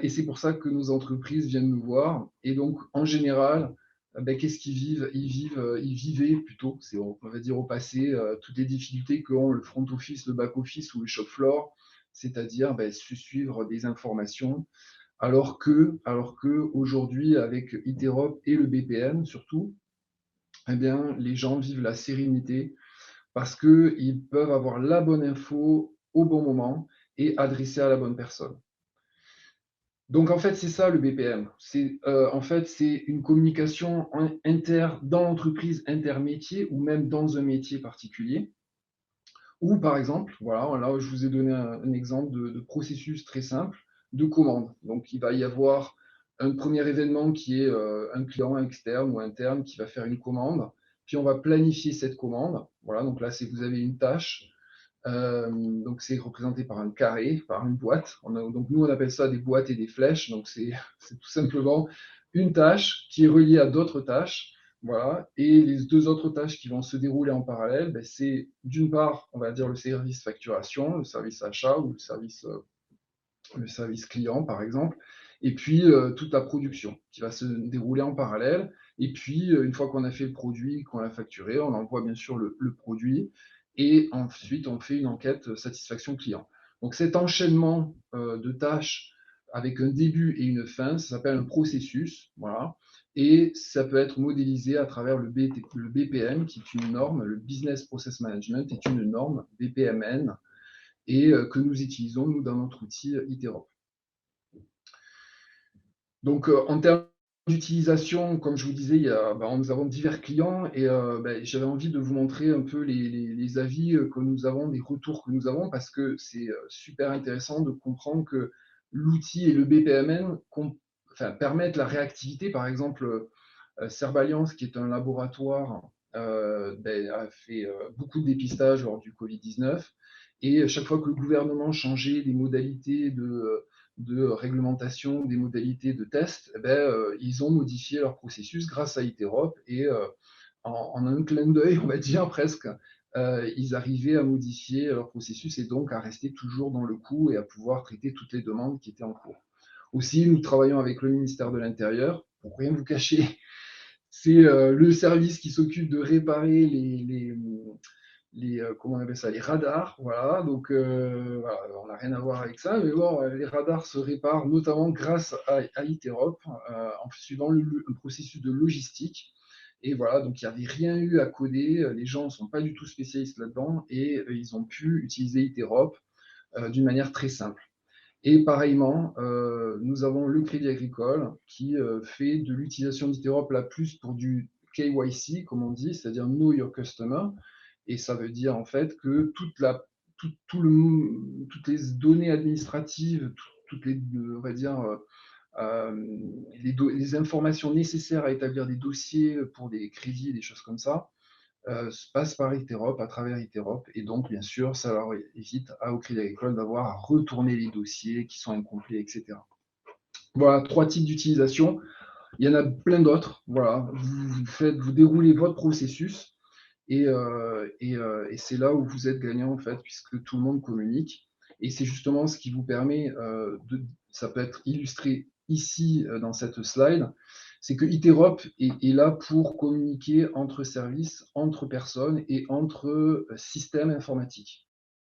Et c'est pour ça que nos entreprises viennent nous voir. Et donc, en général, qu'est-ce qu'ils vivent? Ils vivaient plutôt, c'est on va dire au passé, toutes les difficultés qu'ont le front office, le back office ou le shop floor, c'est-à-dire, suivre des informations. Alors que aujourd'hui, avec Interop et le BPM surtout, eh bien, les gens vivent la sérénité parce qu'ils peuvent avoir la bonne info au bon moment et adressée à la bonne personne. Donc en fait, c'est ça le BPM. C'est une communication dans l'entreprise, intermétier ou même dans un métier particulier. Ou par exemple, voilà, là je vous ai donné un exemple de processus très simple de commande. Donc il va y avoir un premier événement qui est un client externe ou interne qui va faire une commande. Puis on va planifier cette commande. Voilà, donc là, c'est vous avez une tâche. Donc c'est représenté par un carré, par une boîte. Donc nous, on appelle ça des boîtes et des flèches. Donc c'est tout simplement une tâche qui est reliée à d'autres tâches. Voilà. Et les deux autres tâches qui vont se dérouler en parallèle, c'est d'une part, on va dire le service facturation, le service achat ou le service client, par exemple. Et puis toute la production qui va se dérouler en parallèle. Et puis, une fois qu'on a fait le produit, qu'on l'a facturé, on envoie bien sûr le produit et ensuite on fait une enquête satisfaction client. Donc cet enchaînement de tâches avec un début et une fin, ça s'appelle un processus. Voilà. Et ça peut être modélisé à travers le BPM, qui est une norme, le Business Process Management est une norme BPMN, et que nous utilisons, nous, dans notre outil Iterop. Donc, en termes d'utilisation, comme je vous disais, nous avons divers clients et j'avais envie de vous montrer un peu les avis que nous avons, les retours que nous avons, parce que c'est super intéressant de comprendre que l'outil et le BPMN permettent la réactivité. Par exemple, Serballiance, qui est un laboratoire, a fait beaucoup de dépistage lors du Covid-19. Et chaque fois que le gouvernement changeait les modalités de réglementation, des modalités de test, ils ont modifié leur processus grâce à Iterop et en un clin d'œil, on va dire presque, ils arrivaient à modifier leur processus et donc à rester toujours dans le coup et à pouvoir traiter toutes les demandes qui étaient en cours. Aussi, nous travaillons avec le ministère de l'Intérieur, pour rien vous cacher, c'est le service qui s'occupe de réparer comment on appelle ça, les radars. Voilà, donc voilà, on n'a rien à voir avec ça, mais bon, les radars se réparent notamment grâce à Iterop, en suivant un processus de logistique. Et voilà, donc il n'y avait rien eu à coder, les gens ne sont pas du tout spécialistes là-dedans, et ils ont pu utiliser Iterop d'une manière très simple. Et pareillement, nous avons le Crédit Agricole qui fait de l'utilisation d'Iterop la plus pour du KYC, comme on dit, c'est-à-dire Know Your Customer. Et ça veut dire en fait que toutes les données administratives, toutes les, on va dire, les informations nécessaires à établir des dossiers pour des crédits et des choses comme ça, se passe par Iterop, à travers Iterop. Et donc, bien sûr, ça leur évite au Crédit Agricole d'avoir à retourner les dossiers qui sont incomplets, etc. Voilà, 3 types d'utilisation. Il y en a plein d'autres. Voilà, vous déroulez votre processus et c'est là où vous êtes gagnant, en fait, puisque tout le monde communique. Et c'est justement ce qui vous permet ça peut être illustré ici dans cette slide, c'est que Iterop est là pour communiquer entre services, entre personnes et entre systèmes informatiques.